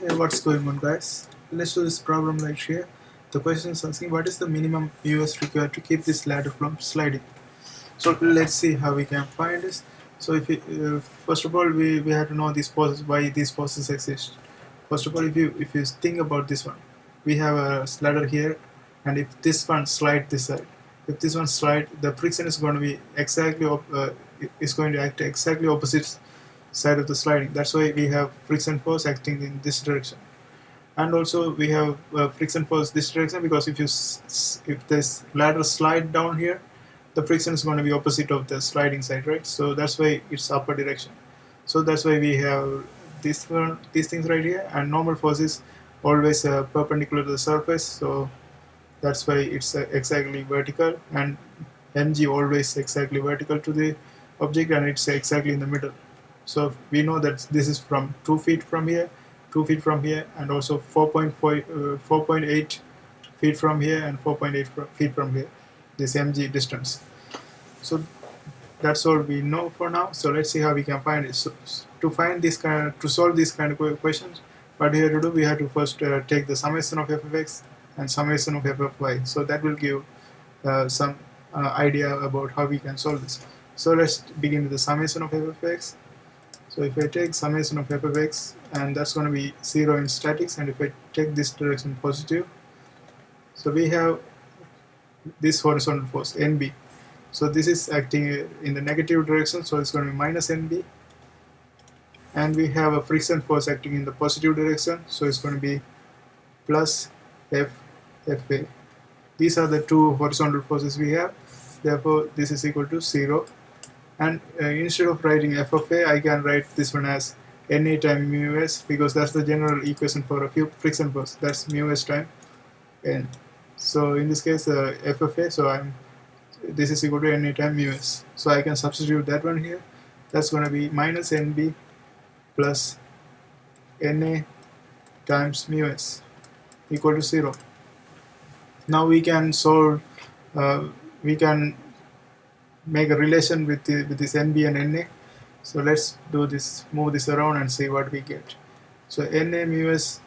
Hey, what's going on, guys? Let's do this problem right here. The question is asking what is the minimum US required to keep this ladder from sliding. So let's see how we can find this. So if first of all we have to know these forces, why these forces exist. First of all, if you think about this one, we have a ladder here, and if this one slide this side, if this one slide, the friction is going to be exactly is going to act exactly opposite side of the sliding. That's why we have friction force acting in this direction, and also we have friction force this direction, because if this ladder slide down here, the friction is going to be opposite of the sliding side, right? So that's why it's upper direction. So that's why we have these things right here, and normal force is always perpendicular to the surface, so that's why it's exactly vertical, and mg always exactly vertical to the object, and it's exactly in the middle. So we know that this is from 2 feet from here, 2 feet from here, and also 4.8 feet from here, and 4.8 feet from here, this mg distance. So that's all we know for now. So let's see how we can find it. So to find this to solve these kind of questions, what we have to do, we have to first take the summation of f of x and summation of f of y. So that will give some idea about how we can solve this. So let's begin with the summation of f of x. So if I take summation of f of x, and that's going to be 0 in statics, and if I take this direction positive, so we have this horizontal force nb. So this is acting in the negative direction, so it's going to be minus nb, and we have a friction force acting in the positive direction, so it's going to be plus f fa. These are the two horizontal forces we have, therefore this is equal to 0. And instead of writing f of a, I can write this one as Na times mu s, because that's the general equation for a friction force. That's mu s times n. So in this case, f of a, so this is equal to Na times mu s. So I can substitute that one here. That's going to be minus nb plus Na times mu s equal to 0. Now we can solve. We can make a relation with this nb and na. So let's do this, move this around and see what we get. So Na mu s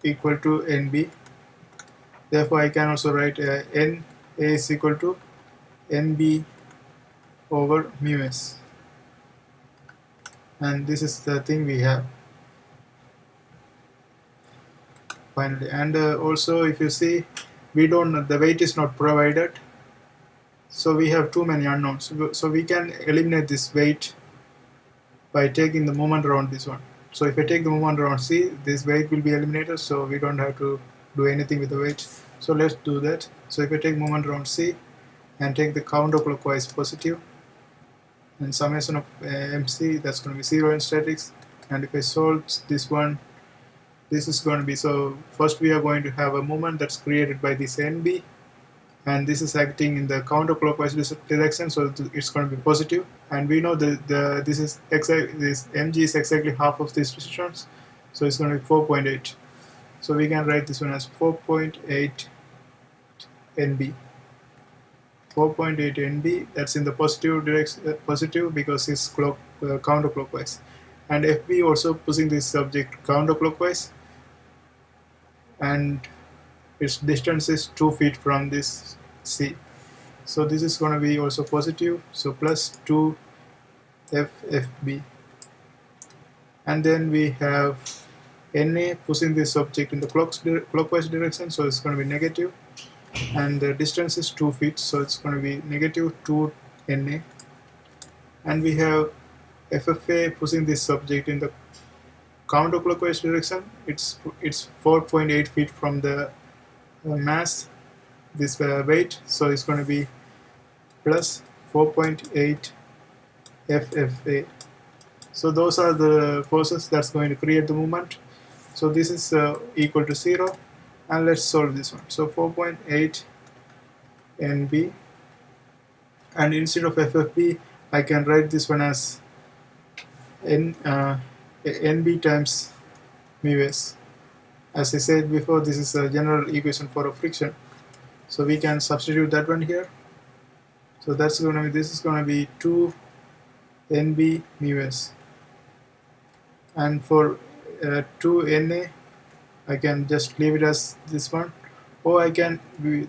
equal to nb, therefore I can also write Na is equal to nb over mu s, and this is the thing we have finally. And also if you see, we don't, the weight is not provided, so we have too many unknowns. So we can eliminate this weight by taking the moment around this one. So if I take the moment around C, this weight will be eliminated, so we don't have to do anything with the weight. So let's do that. So if I take moment around C and take the counterclockwise positive, and summation of MC, that's going to be 0 in statics. And if I solve this one, this is going to be, so first we are going to have a moment that's created by this NB, and this is acting in the counterclockwise direction, so it's going to be positive. And we know that this mg is exactly half of this distance, so it's going to be 4.8. So we can write this one as 4.8 nb. 4.8 nb, that's in the positive direction, positive because it's counterclockwise. And fb also pushing this object counterclockwise, and its distance is 2 feet from this C. So this is going to be also positive, so plus 2 FFB. And then we have Na pushing this object in the clockwise direction, so it's going to be negative. And the distance is 2 feet, so it's going to be negative 2 Na. And we have FFA pushing this object in the counterclockwise direction. It's 4.8 feet from the mass, this weight, so it's going to be plus 4.8 FFA. So those are the forces that's going to create the movement. So this is equal to 0, and let's solve this one. So 4.8 NB, and instead of FFB, I can write this one as NB times mu s. As I said before, this is a general equation for a friction, so we can substitute that one here. So that's going to be, this is going to be 2 NB mu s, and for 2 Na, I can just leave it as this one, or I can,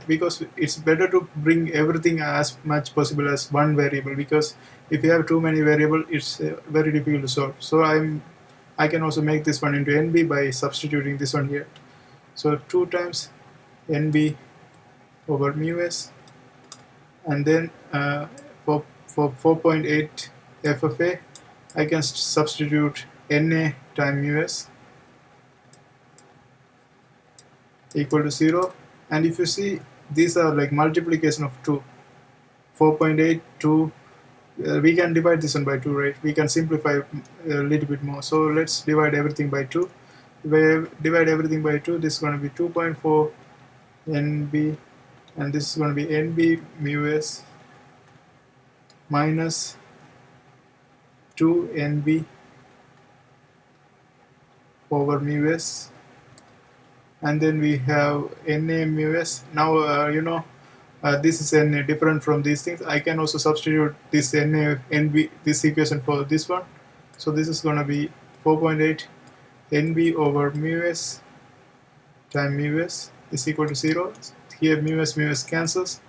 because it's better to bring everything as much possible as one variable, because if you have too many variables, it's very difficult to solve. So I can also make this one into NB by substituting this one here. So 2 times NB over mu S, and then for 4.8 FFA, I can substitute Na times mu S equal to 0. And if you see, these are like multiplication of 2. 4.8 2, we can divide this one by 2, right? We can simplify a little bit more. So let's divide everything by 2. If I divide everything by 2, this is going to be 2.4 NB, and this is going to be NB mu S minus 2 NB over mu S, and then we have Na mu S. Now this is Na different from these things. I can also substitute this Na NB, this equation, for this one. So this is going to be 4.8 NB over mu S times mu S is equal to 0. Here mu S cancels,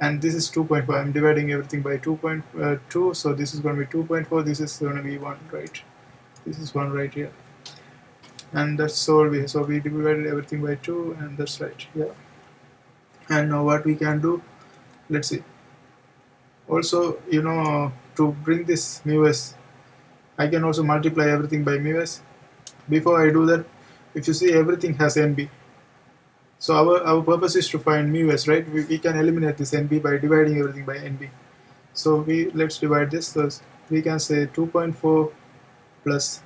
and this is 2.5. I'm dividing everything by 2.2, so this is going to be 2.4. This is going to be 1, right? This is 1 right here, and that's all so we divided everything by 2, and that's right. Yeah. And now what we can do, let's see. Also, to bring this mu S, I can also multiply everything by mu S. Before I do that, if you see, everything has NB. So our purpose is to find mu S, right? We can eliminate this NB by dividing everything by NB. So let's divide this. So we can say 2.4 plus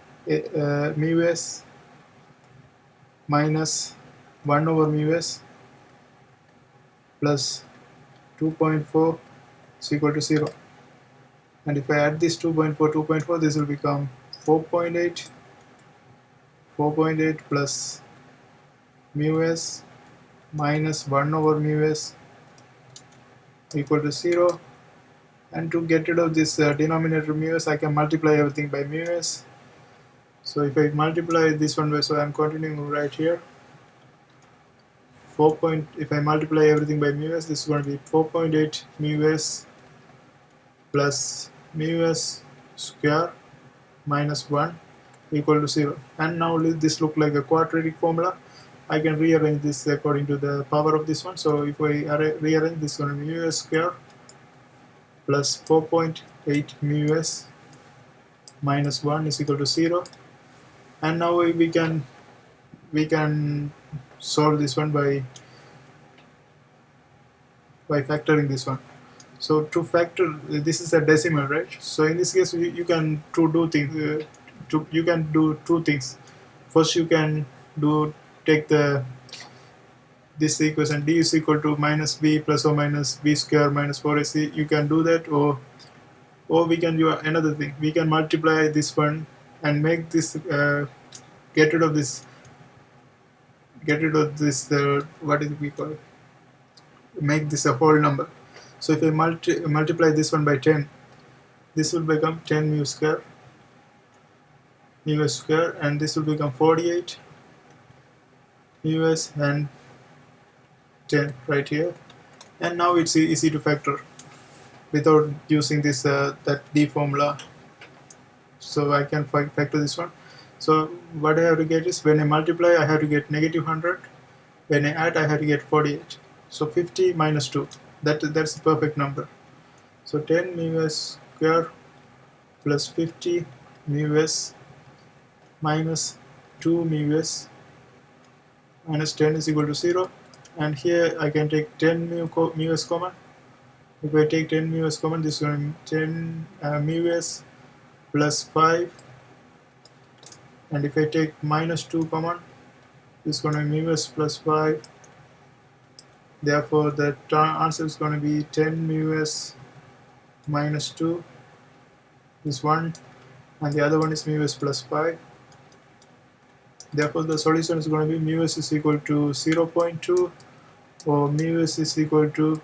mu S minus 1 over mu S plus 2.4 is equal to 0. And if I add this 2.4, this will become 4.8 plus mu S minus 1 over mu S equal to 0. And to get rid of this denominator mu S, I can multiply everything by mu S. So if I multiply this one by, so I'm continuing right here. If I multiply everything by mu S, this is going to be 4.8 mu S plus mu S square minus 1 equal to 0. And now this look like a quadratic formula. I can rearrange this according to the power of this one. So if I rearrange, this is going to be mu S square plus 4.8 mu S minus 1 is equal to 0. And now we can solve this one by factoring this one. So to factor, this is a decimal, right? So in this case, you can do things. You can do two things. First, you can take this equation d is equal to minus b plus or minus b square minus 4ac. You can do that, or we can do another thing. We can multiply this one and make this get rid of this what is we call it? Make this a whole number. So if I multiply this one by 10, this will become 10 mu S square, and this will become 48 mu S and 10 right here. And now it's easy to factor without using this that d formula. So I can factor this one. So what I have to get is, when I multiply, I have to get negative 100. When I add, I have to get 48. So 50 minus 2. That's the perfect number. So 10 mu S square plus 50 mu S minus 2 mu S minus 10 is equal to 0. And here I can take 10 mu S common. If I take 10 mu S common, this is going to be 10 mu S plus 5. And if I take minus 2 common, this is going to be mu S plus 5. Therefore, the answer is going to be 10 mu S minus 2 is 1, and the other one is mu S plus 5. Therefore, the solution is going to be mu S is equal to 0.2, or mu S is equal to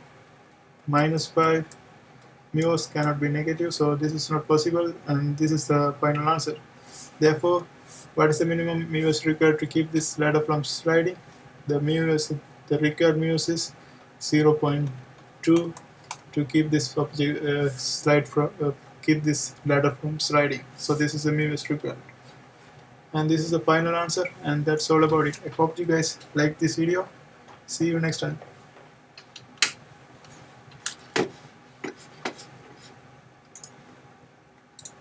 minus 5. Mu S cannot be negative, so this is not possible, and this is the final answer. Therefore, What is the minimum Mew S required to keep this ladder from sliding? The the required Mew S is 0.2 to keep this object keep this ladder from sliding. So this is the Mew S required. And this is the final answer, and that's all about it. I hope you guys like this video. See you next time.